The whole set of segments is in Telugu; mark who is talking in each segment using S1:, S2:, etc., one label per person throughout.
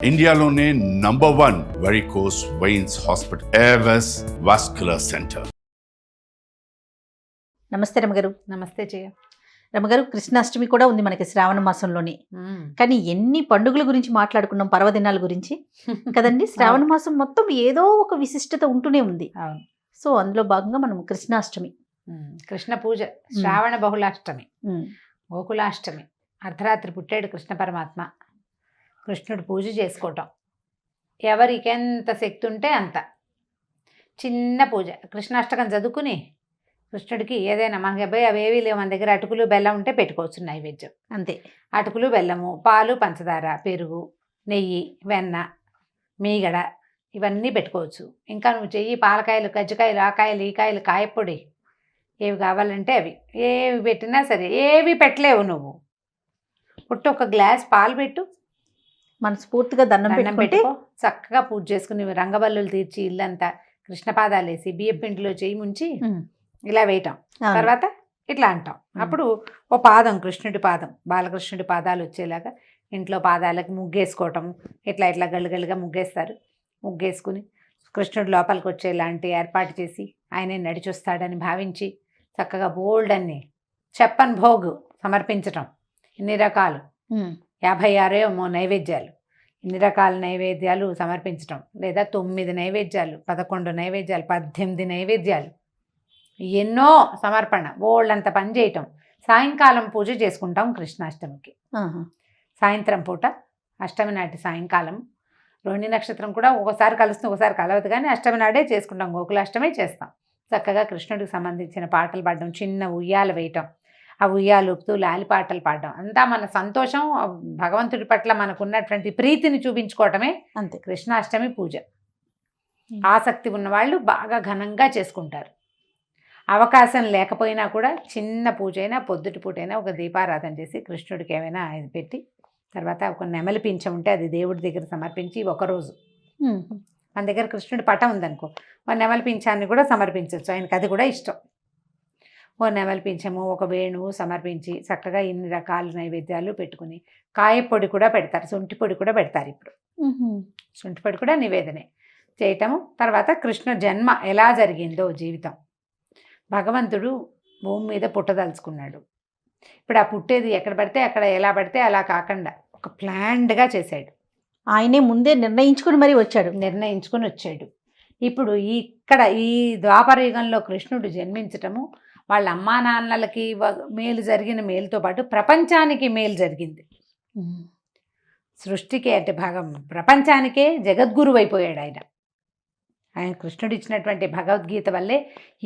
S1: ఇండియాలోనే #1 varicose veins hospital Avis vascular centre.
S2: నమస్తే రమగారు.
S3: నమస్తే జయ.
S2: రమగారు, కృష్ణాష్టమి కూడా ఉంది మనకి శ్రావణ మాసంలోనే. కానీ ఎన్ని పండుగల గురించి మాట్లాడుకున్నాం, పర్వదినాల గురించి కదండి. శ్రావణ మాసం మొత్తం ఏదో ఒక విశిష్టత ఉంటూనే ఉంది.
S3: అవును.
S2: సో అందులో భాగంగా మనం కృష్ణాష్టమి,
S3: కృష్ణ పూజ, శ్రావణ బహుళాష్టమి, గోకులాష్టమి, అర్ధరాత్రి పుట్టాడు కృష్ణ పరమాత్మ. కృష్ణుడు పూజ చేసుకోవటం, ఎవరికి ఎంత శక్తి ఉంటే అంత చిన్న పూజ. కృష్ణాష్టకం చదువుకుని కృష్ణుడికి ఏదైనా, మనకి అబ్బాయి అవేవి లేవు మన దగ్గర, అటుకులు బెల్లం ఉంటే పెట్టుకోవచ్చు నైవేద్యం.
S2: అంతే.
S3: అటుకులు బెల్లము, పాలు పంచదార, పెరుగు, నెయ్యి, వెన్న, మీగడ ఇవన్నీ పెట్టుకోవచ్చు. ఇంకా నువ్వు చెయ్యి పాలకాయలు, కజ్జికాయలు, ఆకాయలు, ఈకాయలు, కాయపొడి ఏవి కావాలంటే అవి ఏవి పెట్టినా సరే. ఏవి పెట్టలేవు నువ్వు, పుట్టు ఒక గ్లాస్ పాలు పెట్టు,
S2: మనస్ఫూర్తిగా దండం పెట్టి
S3: పెట్టుకో, చక్కగా పూజ చేసుకుని రంగబల్లులు తీర్చి ఇల్లంతా కృష్ణపాదాలు వేసి బియ్యం పిండిలో చేయి ముంచి ఇలా వేయటం. తర్వాత ఇట్లా అంటాం. అప్పుడు ఓ పాదం, కృష్ణుడి పాదం, బాలకృష్ణుడి పాదాలు వచ్చేలాగా ఇంట్లో పాదాలకి ముగ్గేసుకోవటం. ఇట్లా ఇట్లా గల్లుగల్లుగా ముగ్గేస్తారు. ముగ్గేసుకుని కృష్ణుడు లోపలికి వచ్చేలాంటి ఏర్పాటు చేసి ఆయనే నడిచొస్తాడని భావించి చక్కగా బోల్డ్ అన్ని చెప్పన్ భోగ్ సమర్పించటం. ఇన్ని రకాలు 56 నైవేద్యాలు, ఇన్ని రకాల నైవేద్యాలు సమర్పించటం. లేదా 9 నైవేద్యాలు, 11 నైవేద్యాలు, 18 నైవేద్యాలు, ఎన్నో సమర్పణ, బోళ్ళంత పని చేయటం. సాయంకాలం పూజ చేసుకుంటాం కృష్ణాష్టమికి. సాయంత్రం పూట, అష్టమి నాటి సాయంకాలం. రోహిణి నక్షత్రం కూడా ఒకసారి కలుస్తుంది, ఒకసారి కలవదు, కానీ అష్టమి నాడే చేసుకుంటాం, గోకులాష్టమి చేస్తాం. చక్కగా కృష్ణుడికి సంబంధించిన పాటలు పాడడం, చిన్న ఉయ్యాలు వేయటం, ఆ ఉయ్యాలు ఊపుతూ లాలి పాటలు పాడడం, అంతా మన సంతోషం, భగవంతుడి పట్ల మనకున్నటువంటి ప్రీతిని చూపించుకోవటమే
S2: అంతే
S3: కృష్ణాష్టమి పూజ. ఆసక్తి ఉన్నవాళ్ళు బాగా ఘనంగా చేసుకుంటారు. అవకాశం లేకపోయినా కూడా చిన్న పూజ అయినా, పొద్దుటి పూట అయినా ఒక దీపారాధన చేసి కృష్ణుడికి ఏమైనా ఇది పెట్టి, తర్వాత ఒక నెమలి పింఛం ఉంటే అది దేవుడి దగ్గర సమర్పించి ఒకరోజు, మన దగ్గర కృష్ణుడి పటం ఉందనుకో, ఒక నెమలి పింఛాన్ని కూడా సమర్పించవచ్చు, ఆయనకు అది కూడా ఇష్టం. ఓ నెమలి పింఛము, ఒక వేణువు సమర్పించి చక్కగా ఇన్ని రకాల నైవేద్యాలు పెట్టుకుని, కాయపొడి కూడా పెడతారు, శొంఠి పొడి కూడా పెడతారు. ఇప్పుడు శొంఠి పొడి కూడా నివేదనే చేయటము. తర్వాత కృష్ణ జన్మ ఎలా జరిగిందో, జీవితం, భగవంతుడు భూమి మీద పుట్టదలుచుకున్నాడు. ఇప్పుడు ఆ పుట్టేది ఎక్కడ పడితే అక్కడ, ఎలా పడితే అలా కాకుండా ఒక ప్లాన్డ్గా చేశాడు.
S2: ఆయనే ముందే నిర్ణయించుకుని మరీ వచ్చాడు.
S3: నిర్ణయించుకుని వచ్చాడు. ఇప్పుడు ఇక్కడ ఈ ద్వాపర యుగంలో కృష్ణుడు జన్మించటము వాళ్ళ అమ్మా నాన్నలకి మేలు జరిగిన మేలుతో పాటు ప్రపంచానికి మేలు జరిగింది. సృష్టికి అంటే ప్రపంచానికే జగద్గురువు అయిపోయాడు ఆయన. ఆయన కృష్ణుడు ఇచ్చినటువంటి భగవద్గీత వల్లే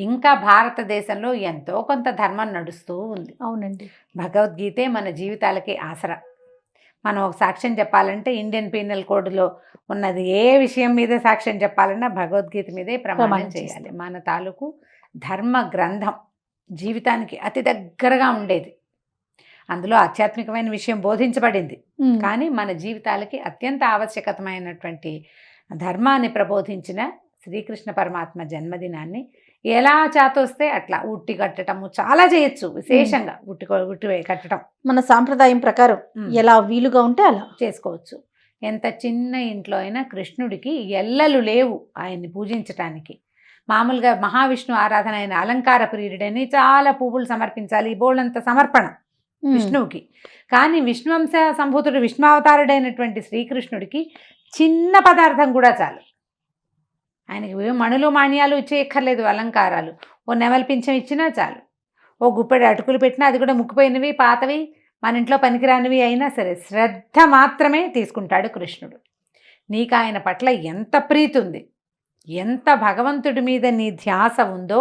S3: ఇంకా భారతదేశంలో ఎంతో కొంత ధర్మం నడుస్తూ ఉంది.
S2: అవునండి.
S3: భగవద్గీతే మన జీవితాలకి ఆసరా. మనం ఒక సాక్ష్యం చెప్పాలంటే ఇండియన్ పీనల్ కోడ్లో ఉన్నది ఏ విషయం మీద సాక్ష్యం చెప్పాలన్నా భగవద్గీత మీదే ప్రమాణం చేయాలి. మన తాలూకు ధర్మ గ్రంథం జీవితానికి అతి దగ్గరగా ఉండేది. అందులో ఆధ్యాత్మికమైన విషయం బోధించబడింది, కానీ మన జీవితాలకి అత్యంత ఆవశ్యకతమైనటువంటి ధర్మాన్ని ప్రబోధించిన శ్రీకృష్ణ పరమాత్మ జన్మదినాన్ని ఎలా చేతొస్తే అట్లా ఉట్టి కట్టడము చాలా చేయొచ్చు. విశేషంగా ఉట్టి కట్టడం
S2: మన సాంప్రదాయం ప్రకారం ఎలా వీలుగా ఉంటే అలా చేసుకోవచ్చు.
S3: ఎంత చిన్న ఇంట్లో అయినా కృష్ణుడికి ఎల్లలు లేవు ఆయన్ని పూజించటానికి. మామూలుగా మహావిష్ణు ఆరాధన అయిన అలంకార ప్రియుడని చాలా పువ్వులు సమర్పించాలి, బోళ్ళంత సమర్పణ విష్ణువుకి. కానీ విష్ణువంశ సంభూతుడు, విష్ణువతారుడైనటువంటి శ్రీకృష్ణుడికి చిన్న పదార్థం కూడా చాలు. ఆయనకి మణులు మాణ్యాలు ఇచ్చేయక్కర్లేదు, అలంకారాలు. ఓ నెమలి పింఛం ఇచ్చినా చాలు, ఓ గుప్పెడు అటుకులు పెట్టినా, అది కూడా ముక్కిపోయినవి, పాతవి, మన ఇంట్లో పనికిరానివి అయినా సరే శ్రద్ధ మాత్రమే తీసుకుంటాడు కృష్ణుడు. నీకు ఆయన పట్ల ఎంత ప్రీతి ఉంది, ఎంత భగవంతుడి మీద నీ ధ్యాస ఉందో,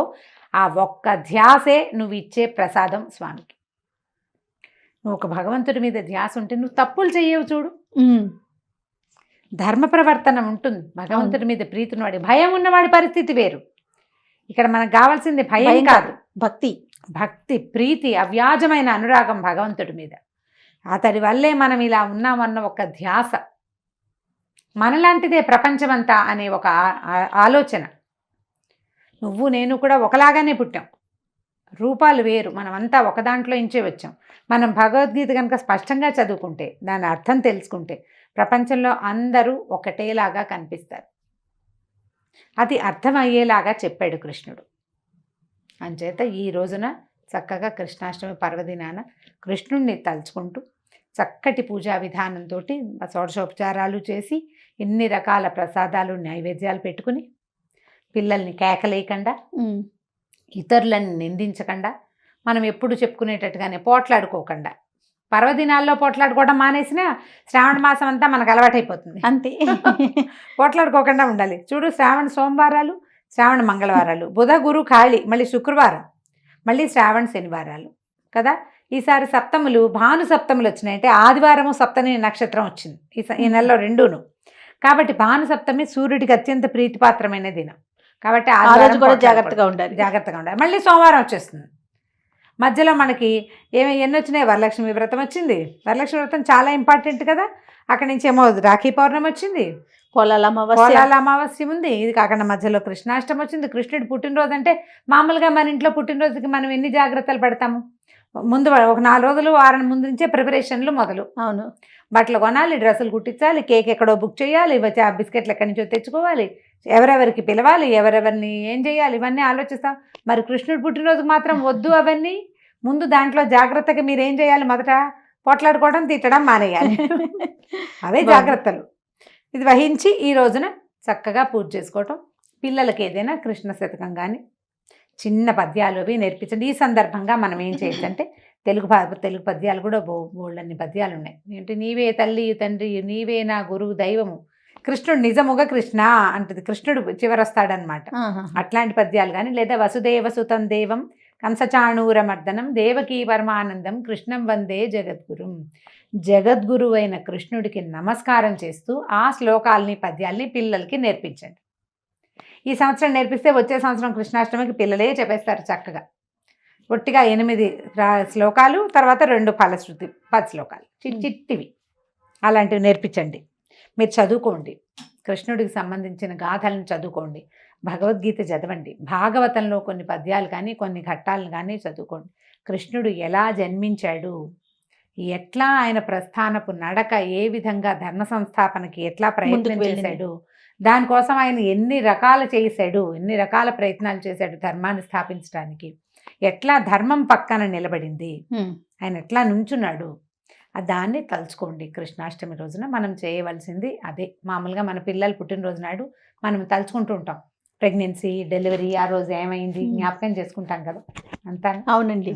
S3: ఆ ఒక్క ధ్యాసే నువ్వు ఇచ్చే ప్రసాదం స్వామికి. నువ్వు ఒక భగవంతుడి మీద ధ్యాస ఉంటే నువ్వు తప్పులు చెయ్యవు. చూడు, ధర్మ ప్రవర్తన ఉంటుంది. భగవంతుడి మీద ప్రీతి ఉన్నవాడి, భయం ఉన్నవాడి పరిస్థితి వేరు. ఇక్కడ మనకు కావాల్సింది భయం కాదు,
S2: భక్తి.
S3: భక్తి, ప్రీతి, అవ్యాజమైన అనురాగం భగవంతుడి మీద. అతడి వల్లే మనం ఇలా ఉన్నామన్న ఒక ధ్యాస. మనలాంటిదే ప్రపంచమంతా అనే ఒక ఆలోచన. నువ్వు నేను కూడా ఒకలాగానే పుట్టాం, రూపాలు వేరు, మనమంతా ఒక దాంట్లో ఇంచే వచ్చాం. మనం భగవద్గీత కనుక స్పష్టంగా చదువుకుంటే, దాని అర్థం తెలుసుకుంటే, ప్రపంచంలో అందరూ ఒకటేలాగా కనిపిస్తారు. అది అర్థమయ్యేలాగా చెప్పాడు కృష్ణుడు. అంచేత ఈ రోజున చక్కగా కృష్ణాష్టమి పర్వదినాన కృష్ణుడిని తలుచుకుంటూ చక్కటి పూజా విధానంతో షోడశోపచారాలు చేసి ఎన్ని రకాల ప్రసాదాలు నైవేద్యాలు పెట్టుకుని పిల్లల్ని కేకలేయకుండా ఇతరులను నిందించకుండా మనం ఎప్పుడు చెప్పుకునేటట్టుగానే పోట్లాడుకోకుండా, పర్వదినాల్లో పోట్లాడుకోవడం మానేసినా శ్రావణ మాసం అంతా మనకు అలవాటైపోతుంది.
S2: అంతే.
S3: పోట్లాడుకోకుండా ఉండాలి. చూడు, శ్రావణ సోమవారాలు, శ్రావణ మంగళవారాలు, బుధ గురు ఖాళీ, మళ్ళీ శుక్రవారం, మళ్ళీ శ్రావణ శనివారాలు కదా. ఈసారి సప్తములు, భాను సప్తములు వచ్చినాయి. అంటే ఆదివారము సప్తమి నక్షత్రం వచ్చింది ఈ నెలలో రెండూను. కాబట్టి భాను సప్తమి సూర్యుడికి అత్యంత ప్రీతిపాత్రమైన దినం. కాబట్టి
S2: ఆ రోజు కూడా జాగ్రత్తగా ఉండాలి.
S3: మళ్ళీ సోమవారం వచ్చేస్తుంది. మధ్యలో మనకి ఎన్ని వచ్చినాయి? వరలక్ష్మి వ్రతం వచ్చింది. వరలక్ష్మి వ్రతం చాలా ఇంపార్టెంట్ కదా. అక్కడి నుంచి ఏమో రాఖీ పౌర్ణమి వచ్చింది,
S2: పొలాల
S3: అమావాస్య ఉంది. ఇది కాకుండా మధ్యలో కృష్ణాష్టమి వచ్చింది. కృష్ణుడి పుట్టినరోజు అంటే మామూలుగా మన ఇంట్లో పుట్టినరోజుకి మనం ఎన్ని జాగ్రత్తలు పడతాము? ముందు ఒక 4 రోజులు, వారం ముందు నుంచే ప్రిపరేషన్లు మొదలు.
S2: అవును,
S3: బట్టలు కొనాలి, డ్రెస్సులు కుట్టించాలి, కేక్ ఎక్కడో బుక్ చేయాలి, వచ్చి ఆ బిస్కెట్లు ఎక్కడి నుంచో తెచ్చుకోవాలి, ఎవరెవరికి పిలవాలి, ఎవరెవరిని ఏం చేయాలి, ఇవన్నీ ఆలోచిస్తాం. మరి కృష్ణుడి పుట్టినరోజుకి మాత్రం వద్దు అవన్నీ. ముందు దాంట్లో జాగ్రత్తగా మీరు ఏం చేయాలి? మొదట పోట్లాడుకోవడం, తిట్టడం మానేయాలి. అవే జాగ్రత్తలు. ఇది వహించి ఈ రోజున చక్కగా పూజ చేసుకోవటం. పిల్లలకి ఏదైనా కృష్ణ శతకం కానీ చిన్న పద్యాలు అవి నేర్పించండి. ఈ సందర్భంగా మనం ఏం చేయొచ్చు అంటే తెలుగు పద్యాలు కూడా బోళ్ళన్ని పద్యాలు ఉన్నాయి. ఏంటి, నీవే తల్లి తండ్రి, నీవే నా గురువు దైవము, కృష్ణుడు నిజముగా కృష్ణ అంటది. కృష్ణుడు చివరొస్తాడనమాట. అట్లాంటి పద్యాలు కానీ, లేదా వసుదేవ సుతం దేవం కంసచాణూరమర్దనం దేవకీ పరమానందం కృష్ణం వందే జగద్గురుం, జగద్గురు అయిన కృష్ణుడికి నమస్కారం చేస్తూ ఆ శ్లోకాలని పద్యాల్ని పిల్లలకి నేర్పించండి. ఈ సంవత్సరం నేర్పిస్తే వచ్చే సంవత్సరం కృష్ణాష్టమికి పిల్లలే చెప్పేస్తారు చక్కగా. ఒట్టిగా 8 శ్లోకాలు, తర్వాత 2 ఫలశ్రుతి 10 శ్లోకాలు చిట్టివి అలాంటివి నేర్పించండి. మీరు చదువుకోండి, కృష్ణుడికి సంబంధించిన గాథలను చదువుకోండి, భగవద్గీత చదవండి, భాగవతంలో కొన్ని పద్యాలు కానీ కొన్ని ఘట్టాలను కానీ చదువుకోండి. కృష్ణుడు ఎలా జన్మించాడు, ఎట్లా ఆయన ప్రస్థానపు నడక, ఏ విధంగా ధర్మ సంస్థాపనకి ఎట్లా ప్రయత్నం చేశాడు, దానికోసం ఆయన ఎన్ని రకాల ప్రయత్నాలు చేశాడు ధర్మాన్ని స్థాపించడానికి, ఎట్లా ధర్మం పక్కన నిలబడింది, ఆయన ఎట్లా నుంచున్నాడు, దాన్ని తలుచుకోండి. కృష్ణాష్టమి రోజున మనం చేయవలసింది అదే. మామూలుగా మన పిల్లలు పుట్టినరోజు నాడు మనం తలుచుకుంటూ ఉంటాం. ప్రెగ్నెన్సీ, డెలివరీ, ఆ రోజు ఏమైంది జ్ఞాపకం చేసుకుంటాం కదా, అంతా.
S2: అవునండి.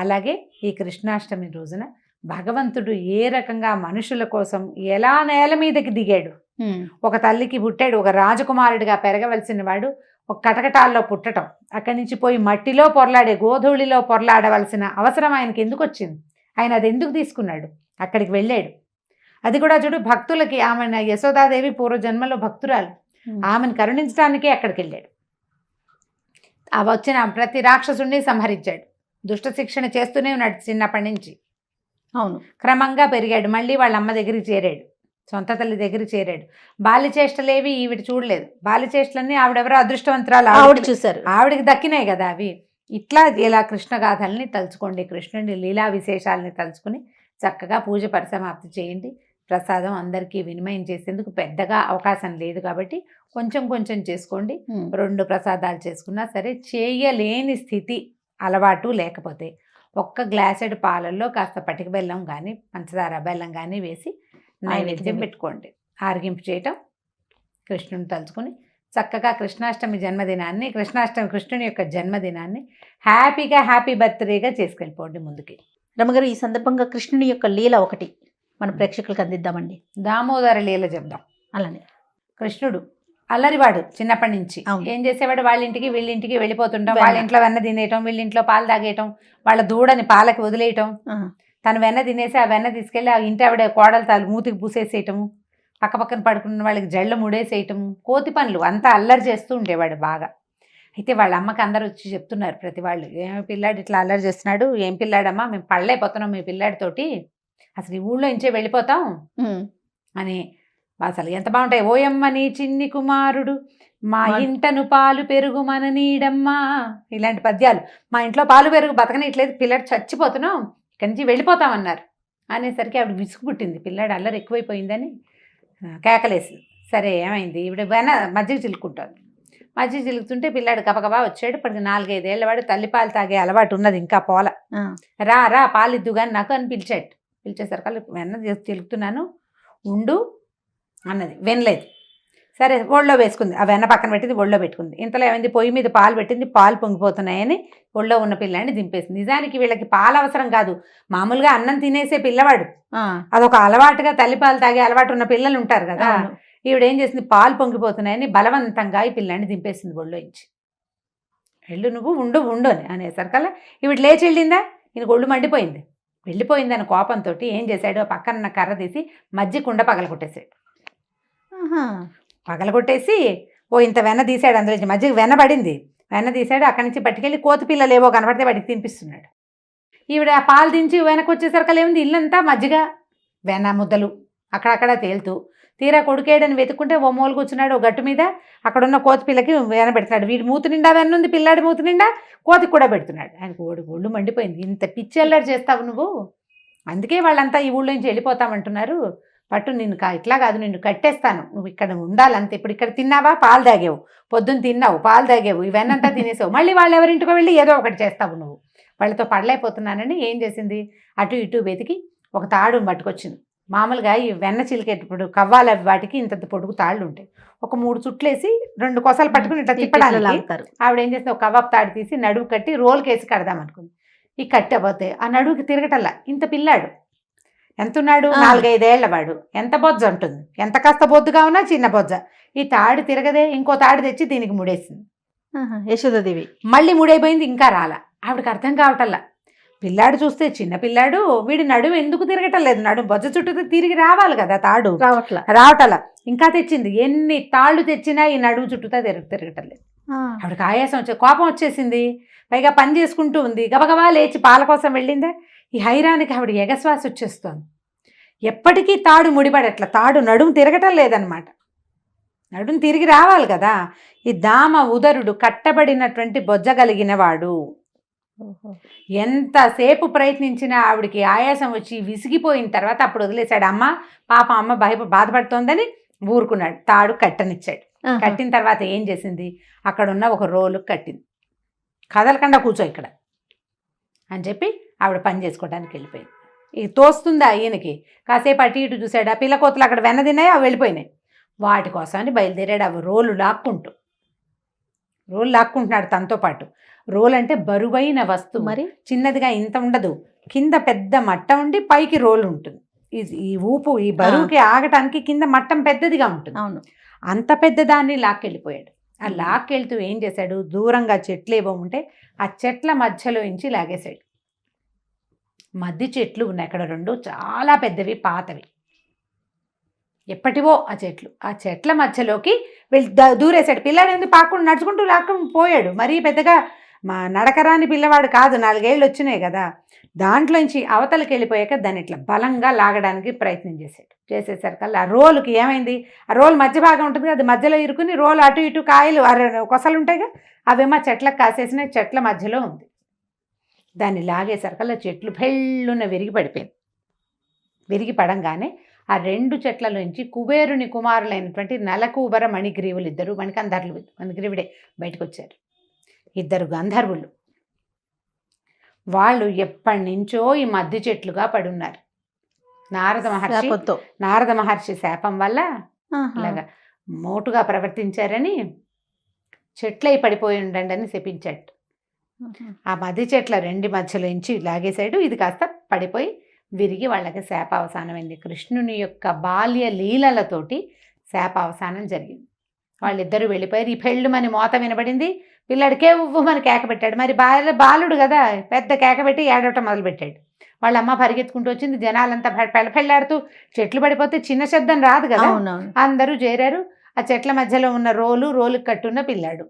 S3: అలాగే ఈ కృష్ణాష్టమి రోజున భగవంతుడు ఏ రకంగా మనుషుల కోసం ఎలా నేల మీదకి దిగాడు. ఒక తల్లికి పుట్టాడు, ఒక రాజకుమారుడిగా పెరగవలసిన వాడు ఒక కటకటాల్లో పుట్టడం, అక్కడి నుంచి పోయి మట్టిలో పొరలాడే, గోధూళిలో పొరలాడవలసిన అవసరం ఆయనకి ఎందుకు వచ్చింది? ఆయన అది ఎందుకు తీసుకున్నాడు? అక్కడికి వెళ్ళాడు. అది కూడా చూడు, భక్తులకి, ఆమె యశోదాదేవి పూర్వజన్మలో భక్తురాలు, ఆమెను కరుణించడానికే అక్కడికి వెళ్ళాడు. ఆ వచ్చిన ప్రతి రాక్షసుడిని సంహరించాడు. దుష్ట శిక్షణ చేస్తూనే ఉన్నాడు చిన్నప్పటి నుంచి.
S2: అవును,
S3: క్రమంగా పెరిగాడు. మళ్ళీ వాళ్ళ అమ్మ దగ్గరికి చేరాడు, సొంత తల్లి దగ్గరికి చేరాడు. బాల్యచేష్టలేవి ఈవిడ చూడలేదు. బాల్యచేష్టలన్నీ ఆవిడెవరో అదృష్టవంతురాలు, ఆవిడ చూశారు, ఆవిడకి దక్కినాయి కదా అవి. ఇట్లా ఇలా కృష్ణ గాథల్ని తలుచుకోండి, కృష్ణుని లీలా విశేషాలని తలుచుకుని చక్కగా పూజ పరిసమాప్తి చేయండి. ప్రసాదం అందరికీ వినిమయం చేసేందుకు పెద్దగా అవకాశం లేదు కాబట్టి కొంచెం చేసుకోండి. 2 ప్రసాదాలు చేసుకున్నా సరే, చేయలేని స్థితి అలవాటు లేకపోతే ఒక్క గ్లాసెడ్ పాలల్లో కాస్త పటిక బెల్లం కానీ పంచదార బెల్లం కానీ వేసి నైవేద్యం పెట్టుకోండి. ఆరగింపు చేయటం, కృష్ణుని తలుచుకుని చక్కగా కృష్ణాష్టమి జన్మదినాన్ని, కృష్ణుని యొక్క జన్మదినాన్ని హ్యాపీ బర్త్డేగా చేసుకెళ్ళిపోండి ముందుకి.
S2: రమగారు, ఈ సందర్భంగా కృష్ణుని యొక్క లీల ఒకటి మన ప్రేక్షకులకు అందిద్దామండి.
S3: దామోదర లీల చెప్దాం.
S2: అలానే
S3: కృష్ణుడు అల్లరివాడు చిన్నప్పటి నుంచి. ఏం చేసేవాడు? వాళ్ళ ఇంటికి వీళ్ళింటికి వెళ్ళిపోతుంటాం. వాళ్ళ ఇంట్లో వెన్న తినేయటం, వీళ్ళ ఇంట్లో పాలు తాగేయటం, వాళ్ళ దూడని పాలకి వదిలేయటం, తను వెన్న తినేసి ఆ వెన్న తీసుకెళ్ళి ఆ ఇంటి ఆవిడ కోడలు మూతికి పూసేసేయటము, పక్కన పడుకున్న వాళ్ళకి జళ్ళు ముడేసేయటము, కోతి పనులు అంతా అల్లరి చేస్తూ ఉండేవాడు బాగా. అయితే వాళ్ళ అమ్మకి అందరూ వచ్చి చెప్తున్నారు ప్రతి వాళ్ళు, ఏమి పిల్లాడు ఇట్లా అల్లరి చేస్తున్నాడు, ఏం పిల్లాడమ్మా, మేము పళ్ళైపోతున్నాం మీ పిల్లాడితోటి, అసలు ఈ ఊళ్ళో ఇంచే వెళ్ళిపోతాం అని. అసలు ఎంత బాగుంటాయి. ఓయమ్మ నీ చిన్ని కుమారుడు, మా ఇంటను పాలు పెరుగు మన నీడమ్మా, ఇలాంటి పద్యాలు. మా ఇంట్లో పాలు పెరుగు బతకనిట్లేదు, పిల్లాడు చచ్చిపోతున్నాం, ఇక్కడి నుంచి వెళ్ళిపోతామన్నారు. అనేసరికి ఆవిడ విసుగు పుట్టింది, పిల్లాడు అల్లరి ఎక్కువైపోయిందని. కేకలేసింది. సరే ఏమైంది, ఈవిడ వెన మజ్జిగ చిలుక్కుంటుంది. మజ్జిగ చిలుకుతుంటే పిల్లాడు గబగబా వచ్చాడు. ఇప్పటికి 4-5 ఏళ్ళ వాడు, తల్లిపాలు తాగే అలవాటు ఉన్నది ఇంకా పోల. రా పాలిద్దు కానీ నాకు అని పిలిచాడు. పిలిచేసరికి వెన్న చిలుకుతున్నాను ఉండు అన్నది. వినలేదు. సరే ఒళ్ళో వేసుకుంది. ఆ వెన్న పక్కన పెట్టింది, ఒళ్ళో పెట్టుకుంది. ఇంతలో ఏమైంది, పొయ్యి మీద పాలు పెట్టింది, పాలు పొంగిపోతున్నాయని ఒళ్ళో ఉన్న పిల్లాడిని దింపేసింది. నిజానికి వీళ్ళకి పాలు అవసరం కాదు, మామూలుగా అన్నం తినేసే పిల్లవాడు. అదొక అలవాటుగా తల్లిపాలు తాగే అలవాటు ఉన్న పిల్లలు ఉంటారు కదా. ఈవిడేం చేసింది, పాలు పొంగిపోతున్నాయని బలవంతంగా ఈ పిల్లాడిని దింపేసింది ఒళ్ళో ఇచ్చి. వెళ్ళు నువ్వు ఉండు అని అనేసరికల్లా ఈవిడ లేచి వెళ్ళిందా, ఈయనకు ఒళ్ళు మండిపోయింది. వెళ్ళిపోయిందని కోపంతో ఏం చేశాడు, పక్కన కర్ర తీసి మజ్జిగ కుండ పగలగొట్టేసాడు. పగలగొట్టేసి ఇంత వెన్న తీసాడు, అందులో మజ్జిగ వెన్న పడింది. వెన్న తీసాడు, అక్కడి నుంచి పట్టుకెళ్ళి కోతి పిల్లలు ఏవో కనపడితే వాటికి తినిపిస్తున్నాడు. ఈవిడ ఆ పాలు దించి వెనక్కి వచ్చేసరికి ఏముంది, ఇల్లంతా మజ్జిగ వెన్న ముద్దలు అక్కడక్కడ తేలుతూ. తీరా కొడుకేడని వెతుక్కుంటే ఓ మూల కూర్చున్నాడు, ఓ గట్టు మీద అక్కడున్న కోతి పిల్లకి వెన పెడుతున్నాడు. వీడి మూతి నిండా వెన్న ఉంది, పిల్లాడి మూతి నిండా కోతికి కూడా పెడుతున్నాడు. ఆయనకు ఒళ్ళు మండిపోయింది. ఇంత పిచ్చెల్లరి చేస్తావు నువ్వు, అందుకే వాళ్ళంతా ఈ ఊళ్ళో నుంచి వెళ్ళిపోతామంటున్నారు. పట్టు నిన్ను ఇట్లా కాదు, నిన్ను కట్టేస్తాను, నువ్వు ఇక్కడ ఉండాలంతే. ఇప్పుడు ఇక్కడ తిన్నావా, పాలు తాగేవు, పొద్దున్న తిన్నావు, పాలు తాగేవు, ఇవన్నంతా తినేసావు, మళ్ళీ వాళ్ళు ఎవరింటికో వెళ్ళి ఏదో ఒకటి చేస్తావు నువ్వు. వాళ్ళతో పడలేకపోతున్నానని ఏం చేసింది, అటు ఇటు వెతికి ఒక తాడు పట్టుకొచ్చింది. మామూలుగా ఈ వెన్న చిలికేటప్పుడు కవ్వాల వాటికి ఇంత పొడుగు తాళ్ళు ఉంటాయి. ఒక 3 చుట్లేసి 2 కొసలు పట్టుకుని ఇట్లా తిప్పడానికి ఆవిడ ఏం చేస్తే ఒక కవ్వపు తాడు తీసి నడువు కట్టి రోల్కేసి కడదాం అనుకుంది. ఈ కట్టబోతే ఆ నడువుకి తిరగటల్లా. ఇంత పిల్లాడు ఎంతున్నాడు, 4-5 ఏళ్ల వాడు, ఎంత బొజ్జ ఉంటుంది, ఎంత కాస్త బొద్దుగా ఉన్నా చిన్న బొజ్జ. ఈ తాడు తిరగదే, ఇంకో తాడు తెచ్చి దీనికి ముడేసింది
S2: యశోదాదేవి.
S3: మళ్ళీ ముడైపోయింది, ఇంకా రాలా. ఆవిడకి అర్థం కావటల్లా. పిల్లాడు చూస్తే చిన్న పిల్లాడు, వీడి నడుము ఎందుకు తిరగటం లేదు, నడుము బొజ్జ చుట్టూ తిరిగి రావాలి కదా, తాడు రావటలా. ఇంకా తెచ్చింది, ఎన్ని తాళ్ళు తెచ్చినా ఈ నడుము చుట్టూతా తిరగటం లేదు. ఆవిడకి ఆయాసం కోపం వచ్చేసింది. పైగా పని చేసుకుంటూ ఉంది. గబగబా లేచి పాల కోసం వెళ్ళిందే. ఈ హైరానికి ఆవిడ ఎగశ్వాస వచ్చేస్తోంది. ఎప్పటికీ తాడు ముడిపడట్ల, తాడు నడుము తిరగటం లేదనమాట. నడుము తిరిగి రావాలి కదా. ఈ దామ ఉదరుడు కట్టబడినటువంటి బొజ్జ కలిగిన వాడు. ఎంతసేపు ప్రయత్నించినా ఆవిడికి ఆయాసం వచ్చి విసిగిపోయిన తర్వాత అప్పుడు వదిలేశాడు. అమ్మ పాప అమ్మ బాధపడుతోందని ఊరుకున్నాడు. తాడు కట్టనిచ్చాడు. కట్టిన తర్వాత ఏం చేసింది, అక్కడ ఉన్న ఒక రోలు కట్టింది. కదలకుండా కూర్చో ఇక్కడ అని చెప్పి ఆవిడ పని చేసుకోవడానికి వెళ్ళిపోయింది. ఇక తోస్తుందా ఈయనకి, కాసేపు అటు ఇటు చూశాడు. ఆ పిల్ల కోతలు అక్కడ వెన్న తిన్నాయి, అవి వెళ్ళిపోయినాయి. వాటి కోసమని బయలుదేరాడు. అవి రోలు లాక్కుంటున్నాడు తనతో పాటు. రోల్ అంటే బరువైన వస్తువు, మరి చిన్నదిగా ఇంత ఉండదు, కింద పెద్ద మట్టం ఉండి పైకి రోలు ఉంటుంది. ఈ ఊపు ఈ బరువుకి ఆగటానికి కింద మట్టం పెద్దదిగా ఉంటుంది. అవును, అంత పెద్ద దాన్ని లాక్కెళ్ళిపోయాడు. ఆ లాక్కెళ్తూ ఏం చేశాడు, దూరంగా చెట్లు ఏవో ఉంటే ఆ చెట్ల మధ్యలో నుంచి లాగేశాడు. మద్ది చెట్లు ఉన్నాయి అక్కడ 2, చాలా పెద్దవి, పాతవి, ఎప్పటివో ఆ చెట్లు. ఆ చెట్ల మధ్యలోకి వెళ్ళి దూరేశాడు. పిల్లాడు ఎందుకు పాకుండా నడుచుకుంటూ లాక్కొని పోయాడు. మరీ పెద్దగా నడకరాని పిల్లవాడు కాదు, 4 ఏళ్ళు వచ్చినాయి కదా. దాంట్లోంచి అవతలకి వెళ్ళిపోయాక దాన్ని ఇట్లా బలంగా లాగడానికి ప్రయత్నం చేసేసరికల్లా ఆ రోలుకి ఏమైంది, ఆ రోలు మధ్య భాగం ఉంటుంది కదా, అది మధ్యలో ఇరుకుని రోలు అటు ఇటు కాయలు కొసలు ఉంటాయిగా, అవేమో చెట్లకు కాసేసిన చెట్ల మధ్యలో ఉంది. దాన్ని లాగేసరికల్లా చెట్లు భెళ్ళున విరిగి పడిపోయింది. విరిగి పడంగానే ఆ 2 చెట్లలోంచి కుబేరుని కుమారులైనటువంటి నలకూబర మణిగ్రీవులు, 2 మణికంధర్లు, మణిగ్రీవుడే బయటకు వచ్చారు. 2 గంధర్వులు. వాళ్ళు ఎప్పటి నుంచో ఈ మద్ది చెట్లుగా పడున్నారు. నారద మహర్షి శాపం వల్ల ఇలాగా మోటుగా ప్రవర్తించారని చెట్లై పడిపోయి ఉండండి అని శపించాడు. ఆ మద్ది చెట్ల 2 మధ్యలో నుంచి లాగేశాడు. ఇది కాస్త పడిపోయి విరిగి వాళ్ళకి శాపావసానమైంది. కృష్ణుని యొక్క బాల్య లీలలతోటి శాపావసానం జరిగింది. వాళ్ళిద్దరూ వెళ్ళిపోయారు. ఈ పెళ్ళుమని మోత వినబడింది. పిల్లాడికే ఉవ్వమని కేక పెట్టాడు. మరి బాలుడు కదా, పెద్ద కేక పెట్టి ఏడవటం మొదలుపెట్టాడు. వాళ్ళ అమ్మ పరిగెత్తుకుంటూ వచ్చింది. జనాలంతా పెళ్ళాడుతూ, చెట్లు పడిపోతే చిన్న శబ్దం రాదు కదా, అందరూ చేరారు. ఆ చెట్ల మధ్యలో ఉన్న రోలుకి కట్టున్న పిల్లాడు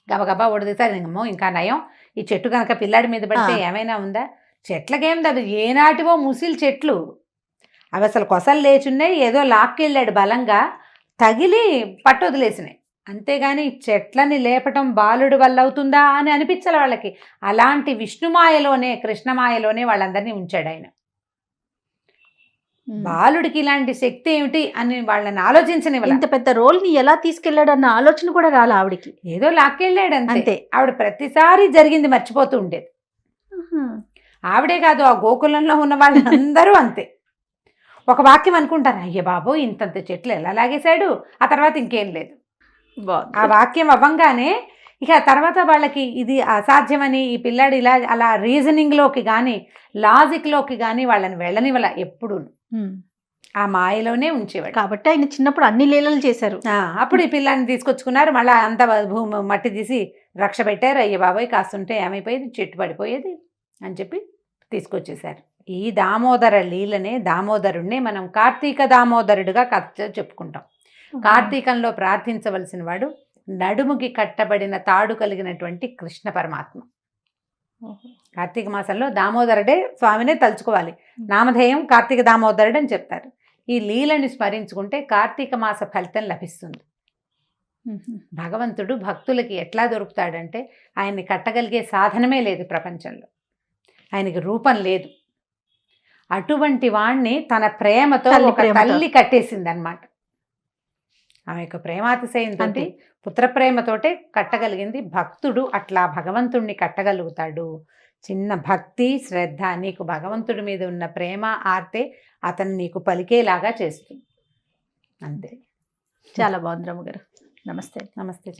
S3: గబగబా ఒడిదిస్తారు. ఇంకా నయం, ఈ చెట్టు కనుక పిల్లాడి మీద పడితే ఏమైనా ఉందా, చెట్లకేం అది ఏనాటివో ముసిలి చెట్లు, అవి అసలు కొసలు లేచున్నాయి. ఏదో లాక్కెళ్ళాడు బలంగా, తగిలి పట్టు వదిలేసినాయి. అంతేగాని చెట్లని లేపటం బాలుడు వల్ల అవుతుందా అని అనిపించాలి వాళ్ళకి. అలాంటి విష్ణుమాయలోనే, కృష్ణమాయలోనే వాళ్ళందరినీ ఉంచాడు ఆయన. బాలుడికి ఇలాంటి శక్తి ఏమిటి అని వాళ్ళని ఆలోచించనివ్వాలి.
S2: ఇంత పెద్ద రోల్ ని ఎలా తీసుకెళ్లాడు అన్న ఆలోచన కూడా రాలా ఆవిడికి.
S3: ఏదో లాక్కెళ్ళాడు అంతే.
S2: అంతే.
S3: ఆవిడ ప్రతిసారి జరిగింది మర్చిపోతూ ఉండేది. ఆవిడే కాదు, ఆ గోకులంలో ఉన్న వాళ్ళందరూ అంతే. ఒక వాక్యం అనుకుంటారు, అయ్య బాబు ఇంతంత చెట్లు ఎలా లాగేశాడు, ఆ తర్వాత ఇంకేం లేదు. ఆ వాక్యం అవ్వంగానే ఇక తర్వాత వాళ్ళకి ఇది అసాధ్యమని, ఈ పిల్లాడు ఇలా అలా రీజనింగ్లోకి కానీ లాజిక్లోకి కానీ వాళ్ళని వెళ్ళనివ్వాల. ఎప్పుడు ఆ మాయలోనే ఉంచేవాడు.
S2: కాబట్టి ఆయన చిన్నప్పుడు అన్ని లీలలు చేశారు.
S3: అప్పుడు ఈ పిల్లాన్ని తీసుకొచ్చుకున్నారు, మళ్ళీ అంత భూమి మట్టి తీసి రక్ష పెట్టారు. అయ్య బాబాయ్ కాస్తుంటే ఏమైపోయేది, చెట్టు పడిపోయేది అని చెప్పి తీసుకొచ్చేసారు. ఈ దామోదర లీలనే, దామోదరుడినే మనం కార్తీక దామోదరుడిగా కథ చెప్పుకుంటాం. కార్తీకంలో ప్రార్థించవలసిన వాడు నడుముకి కట్టబడిన తాడు కలిగినటువంటి కృష్ణ పరమాత్మ. కార్తీక మాసంలో దామోదరుడే స్వామినే తలుచుకోవాలి. నామధేయం కార్తీక దామోదరుడు అని చెప్తారు. ఈ లీలని స్మరించుకుంటే కార్తీక మాస ఫలితం లభిస్తుంది. భగవంతుడు భక్తులకి ఎట్లా దొరుకుతాడంటే ఆయన్ని కట్టగలిగే సాధనమే లేదు ప్రపంచంలో. ఆయనకి రూపం లేదు. అటువంటి వాణ్ణి తన ప్రేమతో ఒక తల్లి కట్టేసింది అనమాట. ఆమె యొక్క ప్రేమాతిశయంతో, పుత్రప్రేమతోటే కట్టగలిగింది. భక్తుడు అట్లా భగవంతుణ్ణి కట్టగలుగుతాడు. చిన్న భక్తి శ్రద్ధ, నీకు భగవంతుడి మీద ఉన్న ప్రేమ ఆర్తే అతను నీకు పలికేలాగా చేస్తుంది. అంతే.
S2: చాలా బాగుంది రమ్మ గారు. నమస్తే.
S3: నమస్తే.